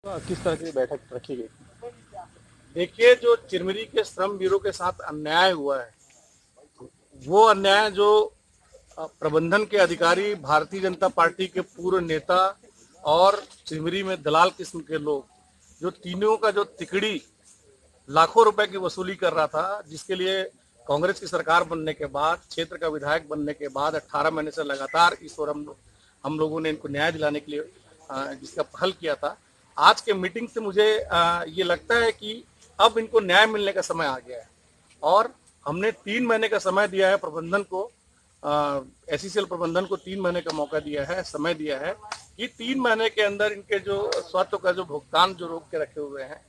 किस तरह की बैठक रखी गई? देखिए, जो चिरमिरी के श्रम ब्यूरो के साथ अन्याय हुआ है, वो अन्याय जो प्रबंधन के अधिकारी, भारतीय जनता पार्टी के पूर्व नेता और चिरमिरी में दलाल किस्म के लोग, जो तीनों का जो तिकड़ी लाखों रुपए की वसूली कर रहा था, जिसके लिए कांग्रेस की सरकार बनने के बाद, क्षेत्र का विधायक बनने के बाद 18 महीने से लगातार ईश्वर हम लोगों ने इनको न्याय दिलाने के लिए जिसका पहल किया था। आज के मीटिंग से मुझे ये लगता है कि अब इनको न्याय मिलने का समय आ गया है और हमने 3 महीने का समय दिया है प्रबंधन को, एसईसीएल प्रबंधन को 3 महीने का मौका दिया है, समय दिया है कि 3 महीने के अंदर इनके जो स्वत्व का जो भुगतान जो रोक के रखे हुए हैं,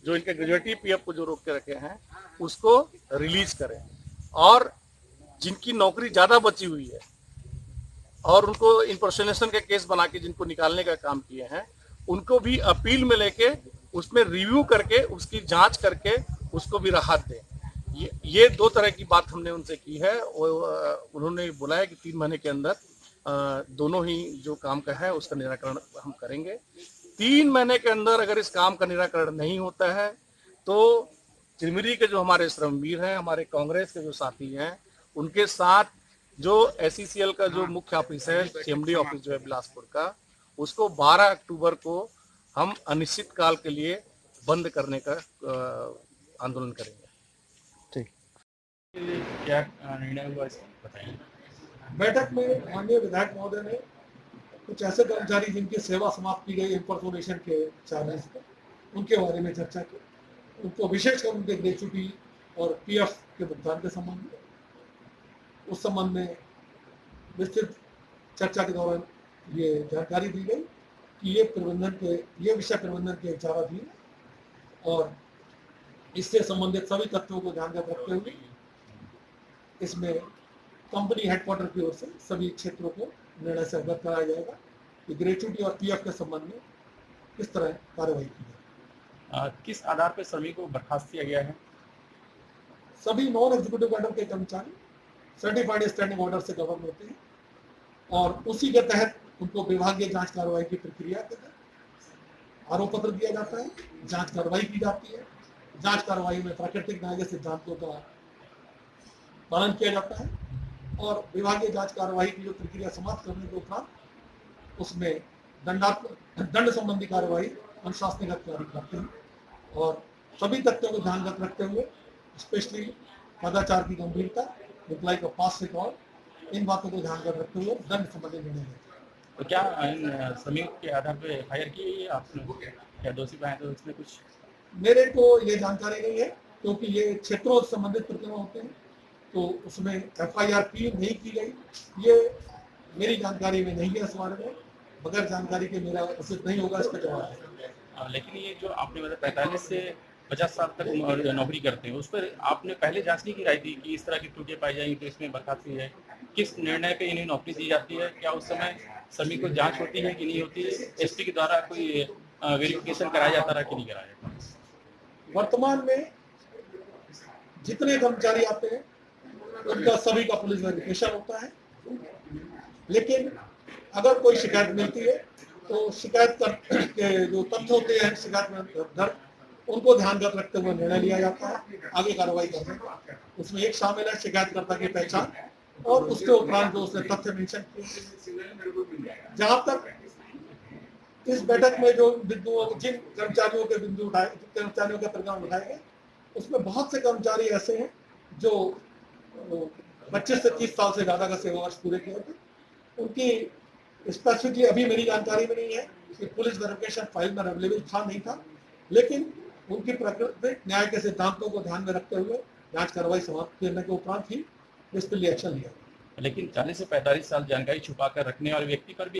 जो इनके ग्रेजुएटी पीएफ को जो रोक के रखे हैं, उसको रिलीज करें और जिनकी नौकरी ज्यादा बची हुई है और उनको इम्पर्सोनेशन के केस बना के जिनको निकालने का काम किए हैं, उनको भी अपील में लेके उसमें रिव्यू करके उसकी जांच करके उसको भी राहत दें। ये दो तरह की बात हमने उनसे की है। उन्होंने बोला है कि 3 महीने के अंदर दोनों ही जो काम का है उसका निराकरण हम करेंगे। 3 महीने के अंदर अगर इस काम का निराकरण नहीं होता है तो चिरमिरी के जो हमारे श्रमवीर हैं, हमारे कांग्रेस के जो साथी हैं, उनके साथ जो एसईसीएल का जो मुख्य ऑफिस है, सीएमडी ऑफिस जो है बिलासपुर का, उसको 12 अक्टूबर को हम अनिश्चित काल के लिए बंद करने का आंदोलन करेंगे। ठीक। क्या निर्णय हुआ इसका बताइए। बैठक में माननीय विधायक महोदय ने कुछ ऐसे कर्मचारी जिनकी सेवा समाप्त की गई इंफॉर्मेशन के चार्जेस पर, उनके बारे में चर्चा की। उनको विशेषकर उनके ग्रेच्युटी और पीएफ के भुगतान के संबंध में, उस संबंध में विस्तृत चर्चा के दौरान ये जानकारी दी गई कि ये विषय प्रबंधन के विचाराधीन है और इससे संबंधित सभी तथ्यों को ध्यान में रखते हुए इसमें कंपनी हेडक्वार्टर की ओर से सभी क्षेत्रों को निर्णय से अवगत कराया जाएगा कि ग्रेच्युटी और पीएफ के संबंध में किस तरह कार्रवाई की जाए। किस आधार पर श्रमिक को बर्खास्त किया गया है? सभी नॉन एग्जीक्यूटिव कैडर के कर्मचारी सर्टिफाइड स्टैंडिंग ऑर्डर से गवर्न होते हैं और उसी के तहत उनको विभागीय जांच कार्रवाई की प्रक्रिया के तहत आरोप पत्र दिया जाता है, जांच कार्रवाई की जाती है। जांच कार्रवाई में प्राकृतिक न्याय के सिद्धांतों का पालन किया जाता है और विभागीय जांच कार्रवाई की जो प्रक्रिया समाप्त करने के उपरांत उसमें दंड संबंधी कार्रवाई अनुशासनिक अधिकारी करते हैं और सभी तथ्यों को ध्यान रखते हुए, स्पेशली कदाचार की गंभीरता, एम्प्लॉय का पास रिकॉर्ड, इन बातों को ध्यान में रखते हुए दंड संबंधी निर्णय लेते हैं। तो क्या इन श्रमिक के आधार पर एफआईआर की गई है आपने? क्या दोषी पाए तो इसमें कुछ? मेरे को ये जानकारी नहीं है क्योंकि ये क्षेत्रों से संबंधित प्रकरण होते हैं, तो उसमें एफआईआर की नहीं की गई, ये मेरी जानकारी में नहीं है। इस बारे में बगैर जानकारी के मेरा उचित नहीं होगा इसका जवाब है। लेकिन ये जो आपने मतलब 45 से 50 साल तक नौकरी करते हैं, उस पर आपने पहले जांच नहीं कराई थी कि इस तरह की त्रुटियां पाई जाएंगी तो इसमें बर्खास्त की जाए? किस निर्णय पे इन्हें नौकरी दी जाती है? क्या उस समय श्रमिक को जांच होती है कि नहीं होती है? एसपी के द्वारा कोई वेरिफिकेशन कराया जाता रहा कि नहीं कराया जाता? वर्तमान में जितने कर्मचारी आते हैं उनका सभी का पुलिस वेरिफिकेशन होता है, लेकिन अगर कोई शिकायत मिलती है तो शिकायत के जो तथ्य होते हैं शिकायत में दर्ज, उनको ध्यान में रखते हुए निर्णय लिया जाता है आगे कार्रवाई करने का। उसमें एक शामिल है शिकायतकर्ता की पहचान और उसके उपरांत जो उसने तथ्य मेंशन किए। जहां तक इस बैठक में जो बिंदुओं, जिन कर्मचारियों के बिंदु उठाए, कर्मचारियों के प्रकरण उठाए गए, उसमें बहुत से कर्मचारी ऐसे हैं जो 25 से 30 साल से ज्यादा का सेवा वर्ष पूरे किए थे। उनकी स्पेसिफिकली अभी मेरी जानकारी में नहीं है कि पुलिस वेरिफिकेशन फाइल में अवेलेबल था नहीं था, लेकिन उनकी प्राकृतिक न्याय के सिद्धांतों को ध्यान में रखते हुए जांच कार्रवाई समाप्त करने के उपरांत ही इसके लिए एक्शन लिया। लेकिन 40 से 45 साल जानकारी छुपा कर रखने वाले व्यक्ति पर भी